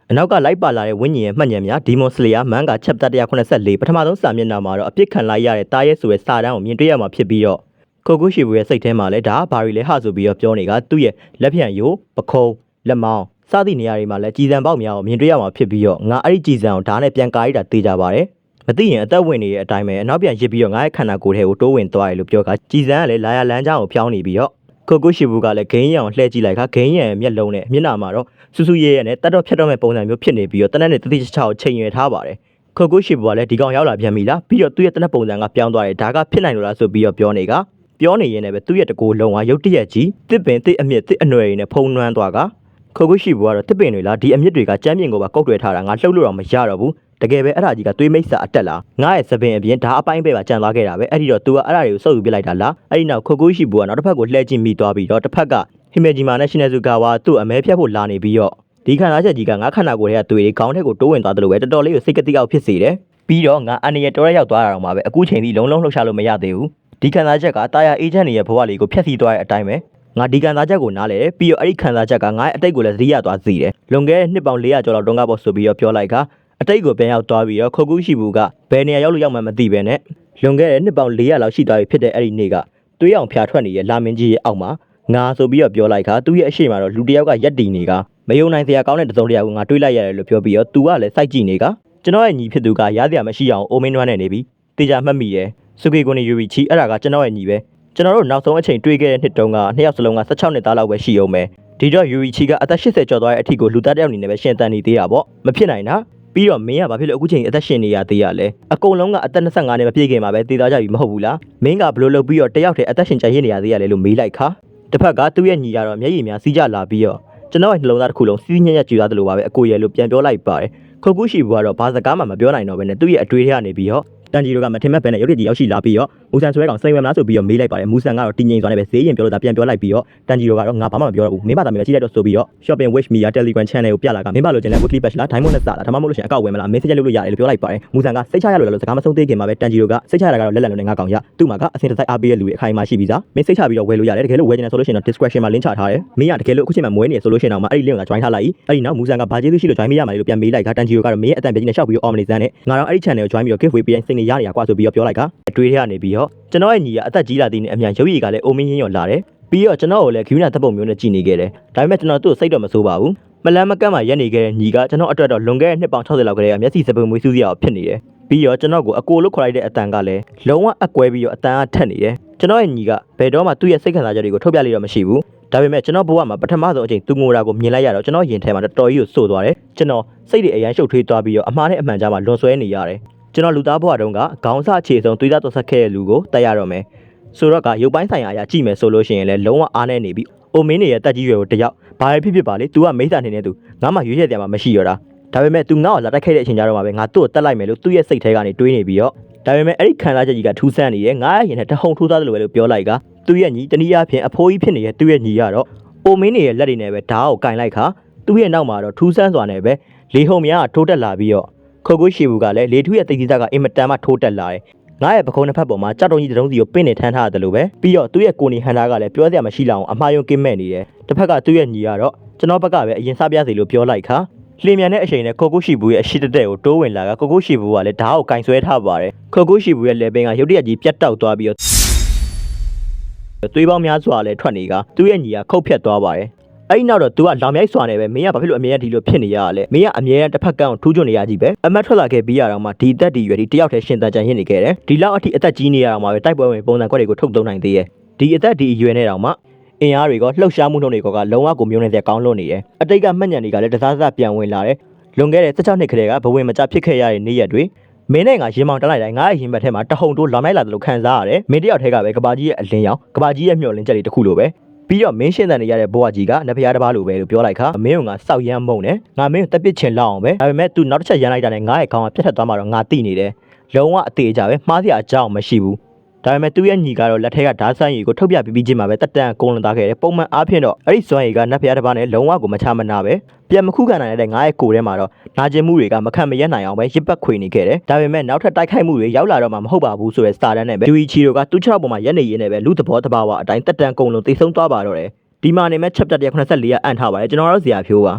နောက်ကလိုက်ပါလာတဲ့ဝိညာဉ်ရဲ့မှတ်ဉာဏ်များဒီမွန်စလီယာမန်က chapter 184ပထမဆုံးစာမျက်နှာမှာတော့အပြစ်ခံလိုက်ရတဲ့တားရဲဆိုတဲ့စာတမ်းကိုမြင်တွေ့ရမှာဖြစ်ပြီးတော့ခိုကူရှိဘူးရဲ့စိတ်ထဲမှာလည်းဒါဘာတွေလဲဟဆိုပြီးတော့ပြောနေကသူ့ရဲ့လက်ဖြံရိုးပခုံးလက်မောင်းစသည့်နေရာတွေမှာလည်းကြည်စံပေါက်များကိုမြင်တွေ့ရမှာဖြစ်ပြီးတော့ငါအဲ့ဒီကြည်စံကိုဓာတ်နဲ့ပြန်ကားရတာသိကြပါတယ်မသိရင်အသက်ဝင်နေတဲ့အတိုင်းပဲအနောက်ပြန်ရစ်ပြီးတော့ငါရဲ့ခန္ဓာကိုယ်ထဲကိုတိုးဝင်သွားတယ်လို့ပြောကကြည်စံကလည်းလာရလန်းချောင်းကိုဖြောင်းနေပြီးတော့ခိုကူရှိဘူးကလည်းဂိမ်းရံကိုလှည့်ကြည့်လိုက်ခါဂိမ်းရံရဲ့မျက်လုံးနဲ့မျက်နှာမှာတော့စူးစူးရဲရဲနဲ့တတ်တော့ဖြတ်တော့မဲ့ပုံစံမျိုးဖြစ်နေပြီးတော့တနက်နဲ့တတိချချကိုချိန်ရွယ်ထားပါတယ်ခိုကူရှိဘူးကလည်းဒီကောင်ရောက်လာပြန်ပြီလားပြီးတော့သူ့ရဲ့တနက်ပုံစံကပြောင်းသွားတယ်ဒါကဖြစ်နိုင်လို့လားဆိုပြီးတော့ပြောနေရင်လည်းပဲသူ့ရဲ့တကူလုံးကရုတ်တရက်ကြီးတစ်ပင်တစ်အမြင့်တစ်အနွယ်တွေနဲ့ဖုံးနှွမ်းသွားကခိုကူရှိဘူးကတော့တစ်ပင်တွေလားဒီအမြင့်တွေကကြမ်းပြင်ကိုပါကုတ်တွယ်ထားတာငါလှုပ်လို့တော့မရတော့ဘူးတကယ်ပဲအဲ့ဒါကြီးကသွေးမိတ်စာအတက်လားငါရဲ့စပင်အပြင်ဓာအပိုင်းပဲပါကြံသွားခဲ့တာပဲအဲ့ဒီတော့ तू ကအဲ့ဒါတွေကိုစုပ်ယူပြလိုက်တာလားအဲ့ဒီနောက်ခိုကူရှိဘူးကနောက်တစ်ဖက်ကိုလှည့်ကြည့်မိသွားပြီးတော့တစ်ဖက်ကဟီမေဂျီမာနဲ့ရှင်နယ်ဇူကာဝါသူ့အမဲဖြတ်ဖို့လာနေပြီးတော့ဒီခန္ဓာချက်ကြီးကငါခန္ဓာကိုယ်ထဲကသွေးတွေခေါင်းထဲကိုတိုးဝင်သွားတယ်လို့ပဲတော်တော်လေးကိုစိတ်ကတိအောက်ဖြစ်စေတယ်ပြီးတော့ငါအန်ရတော်ရရောက်သွားတာတော့မှပဲအခုချိန်ထိလုံးလုံးလှုပ်ရှားလို့မရသေးဘူးဒီခန္ဓာချက်ကတာယာအေဂျင့်တွေရဲ့ဘဝလေးကိုဖျက်ဆီးသွားတဲ့အတိုင်းပဲငါဒီခန္ဓာချက်ကိုနားလဲပြီးတော့အဲ့ဒီခန္ဓာချက်ကငါ့အတိတ်ကိုလည်းသတိရသွားစေတယ်လွန်ခဲ့တဲ့နှစ်ပေါင်း400ကျော်လောက်တုန်းကပေါ့ဆိုပြီးတော့ပြောလိုက်ကအတိတ်ကိုပြန်ရောက်သွားပြီးတော့ခိုကူရှိဘူးကဘယ်နေရာရောက်လို့ရောက်မှမသိပဲနဲ့လွန်ခဲ့တဲ့နှစ်ပေါင်း400လောက်ရှိသွားပြီဖြစ်တဲ့အဲ့ဒီနေ့ကသွေးအောင်ဖျားထွက်နေတဲ့လာမင်းကြီးရဲ့အောက်မှာငါဆိုပြီးတော့ပြောလိုက်ခါသူ့ရဲ့အရှိမှာတော့လူတယောက်ကရက်တီနေကမယုံနိုင်စရာကောင်းတဲ့တစုံတရာကိုငါတွေးလိုက်ရတယ်လို့ပြောပြီးတော့ तू ကလည်းစိုက်ကြည့်နေကကျွန်တော်ရဲ့ညီဖြစ်သူကရားစရာမရှိအောင်အိုမင်းနွမ်းနဲ့နေပြီးတေချာမှတ်မိတယ်စုကေကိုနေယူရီချီအဲ့ဒါကကျွန်တော်ရဲ့ညီပဲကျွန်တော်တို့နောက်ဆုံးအချိန်တွေ့ခဲ့တဲ့နှစ်တုန်းကနှစ်ယောက်စလုံးက16နှစ်သားလောက်ပဲရှိအောင်ပဲဒီတော့ယူရီချီကအသက်80ကျော်သွားတဲ့အထိကိုလူသားတစ်ယောက်အနေနဲ့ပဲရှင်တန်နေသေးတာပေါ့မဖြစ်နိုင်တာပြီးတော့မင်းကဘာဖြစ်လို့အခုချိန်အသက်ရှင်နေရသေးရလဲအကုန်လုံးကအသက်25နှစ်မပြည့်ခင်မှာပဲတည်သွားကြပြီမဟုတ်ဘူးလားမင်းကဘလို့လုပ်ပြီးတော့တယောက်တည်းအသက်ရှင်ကြရနေရသေးရလဲလို့မေးလိုက်ခါတစ်ဖက်ကသူ့ရဲ့ညီကတော့မျက်ရည်များစီးကြလာပြီးတော့ကျွန်တော်ရဲ့နှလုံးသားတစ်ခုလုံးစီးညက်ညက်ကြွသွားတယ်လို့ပါပဲအကိုရဲလို့ပြန်ပြောလိုက်ပါတယ်ခိုကူရှိဘူးကတော့ဘာစကားမှမပြောနိုင်တော့ဘဲနဲ့သူ့ရဲ့အတွေးထဲကနေပြီးတော့တန်ဂျီတို့ကမထင်မဲ့ဘဲနဲ့ရုပ်ရည်ကြီးရောက်ရှိလာပြီးတော့မူဆန်ဆွဲကောင်စိတ်ဝင်မလားဆိုပြီးတော့မေးလိုက်ပါတယ်မူဆန်ကတော့တင်းငိမ်စွာနဲ့ပဲဈေးရင်ပြောလို့ဒါပြန်ပြောလိုက်ပြီးတော့တန်ဂျီတို့ကတော့ငါဘာမှမပြောတော့ဘူးမင်းဘာသာမင်းပဲကြည့်လိုက်တော့ဆိုပြီးတော့ Shopping Wish Me Telegram Channel ကိုပြလာကမင်းဘာလို့ကျင်လဲ Weekly Batch လား Diamond နဲ့စလားဒါမှမဟုတ်လို့ရှင်အကောက်ဝယ်မလား Message လုပ်လို့ရတယ်လို့ပြောလိုက်ပါတယ်မူဆန်ကစိတ်ချရလို့လည်းစကားမဆုံးသေးခင်မှာပဲတန်ဂျီတို့ကစိတ်ချရတာကတော့လက်လန်လုံးနဲ့ငါကောင်ရသူ့မှာကအစင်တစိုက်အားပေးတဲ့လူတွေအခိုင်အမာရှိပြီးသားမင်းစိတ်ချပြီးတော့ဝယ်လို့ရတယ်တကယ်လို့ဝယ်ကျင်တယ်ဆိုလို့ရှိရင်တော့ description မှာ link ချထားတယ်မင်းကတကယ်လို့အခုချိန်မှာမွေးနေဆိုလို့ရှိရင်တော့အဲ့ဒီ link ကို join ထားလိုက်အဲ့ဒီနောက်မူဆန်ကဘာကျေးဇူးရှိလို့ join မရမှာလို့ပြန်မေးလိုက်ကတန်ဂျီတို့ကတော့မင်းရဲ့အတန်ပြကြီးနဲ့ရှောက်ပြီးတော့ အောင်မနေစမ်းနဲ့ငါတော့အဲ့ဒီ channel ကို join ပြီးတော့ giveaway ပေးရင်စိတ်နေရနေရကွာဆိုပြီးတော့ပြောလိုက်က တွေးရနေပြီးတော့ကျွန်တော်ရဲ့ညီကအသက်ကြီးလာတဲ့နဲ့အမြန်ရုပ်ရည်ကလည်းအိုမင်းရင်းရော်လာတယ်ပြီးတော့ကျွန်တော်ကိုလည်းဂူးနာတပ်ပုံမျိုးနဲ့ကြည်နေခဲ့တယ်ဒါပေမဲ့ကျွန်တော်သူ့စိတ်တော့မဆိုးပါဘူးမလန်းမကန့်မှရက်နေခဲ့တဲ့ညီကကျွန်တော်အတွက်တော့လွန်ခဲ့တဲ့နှစ်ပေါင်း60လောက်ကလေးကမျက်စိစပွင့်မွေးစူးစရာဖြစ်နေတယ်ပြီးတော့ကျွန်တော်ကိုအကိုလို့ခေါ်လိုက်တဲ့အတန်ကလည်းလုံးဝအကွဲပြီးတော့အတန်ကထက်နေတယ်ကျွန်တော်ရဲ့ညီကဘယ်တော့မှသူ့ရဲ့စိတ်ခံစားချက်တွေကိုထုတ်ပြလိတော့မရှိဘူးဒါပေမဲ့ကျွန်တော်ဘဝမှာပထမဆုံးအချိန်သူငိုတာကိုမြင်လိုက်ရတော့ကျွန်တော်ရင်ထဲမှာတော်တော်ကြီးကိုစိုးသွားတယ်ကျွန်တော်စိတ်တွေအရန်ရှုပ်ထွေးသွားပြီးတော့အမှားနဲ့အမှန်ကြားမှာလွန်ဆွဲနေရတယ်ကျွန်တော်လူသားဘဝတုန်းကခေါင်းစအခြေဆုံးသွေးသားသွက်ဆက်ခဲ့တဲ့လူကိုတက်ရတော့မယ်ဆိုတော့ကရုပ်ပိုင်းဆိုင်ရာအရာကြည့်မယ်ဆိုလို့ရှိရင်လည်းလုံးဝအားနေနေပြီအိုမင်းနေရဲ့တက်ကြီးရွယ်ကိုတယောက်ဘာပဲဖြစ်ပါလေ तू ကမိစ္ဆာနေနေသူငါမှရွေးရက်တယ်မှာမရှိတော့တာဒါပေမဲ့ तू ငါ့ကိုလာတက်ခဲ့တဲ့အချိန်ကျတော့မှပဲငါသူ့ကိုတက်လိုက်မယ်လို့သူ့ရဲ့စိတ်ထဲကနေတွေးနေပြီးတော့ဒါပေမဲ့အဲ့ဒီခံစားချက်ကြီးကထူးဆန်းနေတယ်ငါရဲ့ရင်ထဲတဟုန်ထူးသားတယ်လို့ပဲလို့ပြောလိုက်ကသူ့ရဲ့ညီတနည်းအားဖြင့်အဖိုးကြီးဖြစ်နေတဲ့သူ့ရဲ့ညီကတော့အိုမင်းနေရဲ့လက်တွေနဲ့ပဲဓာတ်ကိုကင်လိုက်ခါသူ့ရဲ့နောက်မှာတော့ထူးဆန်းစွာနဲ့ပဲလေဟုန်များကထိုးတက်လာပြီးတော့ခိုကူရှိဘူးကလည်းလေထူးရဲ့တိတ်တိကျကအင်မတန်မှထိုးတက်လာတယ်ငါရဲ့ပခုံးနှစ်ဖက်ပေါ်မှာကြောက်တုံးကြီးတုံးစီကိုပင့်နေထမ်းထားရတယ်လို့ပဲပြီးတော့သူ့ရဲ့ကိုနေဟန်တာကလည်းပြောစရာမရှိလောက်အောင်အမှားယွင်းကင်းမဲ့နေတယ်တစ်ဖက်ကသူ့ရဲ့ညီကတော့ကျွန်တော်ဘက်ကပဲအရင်စပြစီလို့ပြောလိုက်ခါလျင်မြန်တဲ့အချိန်နဲ့ခိုကူရှိဘူးရဲ့အရှိတတဲ့ကိုတိုးဝင်လာကခိုကူရှိဘူးကလည်းဓာတ်ကိုကင်ဆွဲထားပါတယ်ခိုကူရှိဘူးရဲ့လေပင်ကရုတ်တရက်ကြီးပြတ်တောက်သွားပြီးတော့သွေးပေါင်းများစွာလည်းထွက်နေကသူ့ရဲ့ညီကခုတ်ဖြတ်သွားပါတယ်အဲ့ဒီနောက်တော့ तू ကလောင်မြိုက်စွာနဲ့ပဲမင်းကဘာဖြစ်လို့အမြဲတမ်းဒီလိုဖြစ်နေရလဲမင်းကအမြဲတမ်းတစ်ဖက်ကန်းကိုထူးချွန်နေရကြီးပဲအမတ်ထွက်လာခဲ့ပြီးရတော့မှဒီအသက်ဒီရွယ်ဒီတယောက်တည်းရှင်တန်ကြံရင်းနေခဲ့တယ်ဒီလောက်အထိအသက်ကြီးနေရတော့မှပဲတိုက်ပွဲဝင်ပုံစံခွက်တွေကိုထုတ်သုံးနိုင်သေးရဲ့ဒီအသက်ဒီအရွယ်နဲ့တော့မှအင်အားတွေကလှုပ်ရှားမှုနှုန်းတွေကလုံးဝကိုမျိုးနေတဲ့ကောင်းလွန်နေတယ်အတိတ်ကမှတ်ဉာဏ်တွေကလည်းတစားစားပြန်ဝင်လာတယ်လွန်ခဲ့တဲ့16နှစ်ခရေကဘဝင်မကျဖြစ်ခဲ့ရတဲ့နေ့ရက်တွေမင်းနဲ့ငါရင်မောင်တက်လိုက်တိုင်းငါရဲ့ရင်ဘတ်ထဲမှာတဟုန်တိုးလောင်လိုက်လာတယ်လို့ခံစားရတယ်မင်းတယောက်တည်းကပဲကဘာကြီးရဲ့အလင်းရောင်ကဘာကြီးရဲ့မျှော်လင့်ချက်တွေတခုလိုပဲပြီးတော့မင်းရှင်းတန်နေရတဲ့ဘဝကြီးကနဖျားတစ်ပါးလိုပဲလို့ပြောလိုက်ခါမင်းကငါစောက်ရမ်းမုံတယ်ငါမင်းကိုတက်ပစ်ချင်လောက်အောင်ပဲဒါပေမဲ့ तू နောက်တစ်ချက်ရမ်းလိုက်တာနဲ့ငါရဲ့ခေါင်းကပြတ်ထက်သွားမှတော့ငါသိနေတယ်လုံးဝအသေးအကြပဲမှားစရာအကြောင်းမရှိဘူးဒါပေမဲ့သူ့ရဲ့ညီကတော့လက်ထဲကဓာတ်ဆန်းရည်ကိုထုတ်ပြပြီးချင်းမှာပဲတက်တန်ကုန်းလွန်သွားခဲ့တယ်ပုံမှန်အားဖြင့်တော့အဲ့ဒီစွမ်းရည်ကနဖျားတစ်ပါးနဲ့လုံးဝကိုမချမနာပဲပြန်မခုခံနိုင်တဲ့ငါရဲ့ကိုယ်ထဲမှာတော့နာကျင်မှုတွေကမခံမရက်နိုင်အောင်ပဲရစ်ပတ်ခွေနေခဲ့တယ်ဒါပေမဲ့နောက်ထပ်တိုက်ခိုက်မှုတွေရောက်လာတော့မှမဟုတ်ပါဘူးဆိုတဲ့စာတမ်းနဲ့ပဲယူအီချီတို့ကသူ့6ပေါ်မှာရက်နေရင်းနဲ့ပဲလူသဘောတဘာဝအတိုင်းတက်တန်ကုန်းလွန်သိဆုံးသွားပါတော့တယ်ဒီမှာနေမဲ့ chapter 184ကအန်ထားပါတယ်ကျွန်တော်တို့ဇာဖြိုးပါ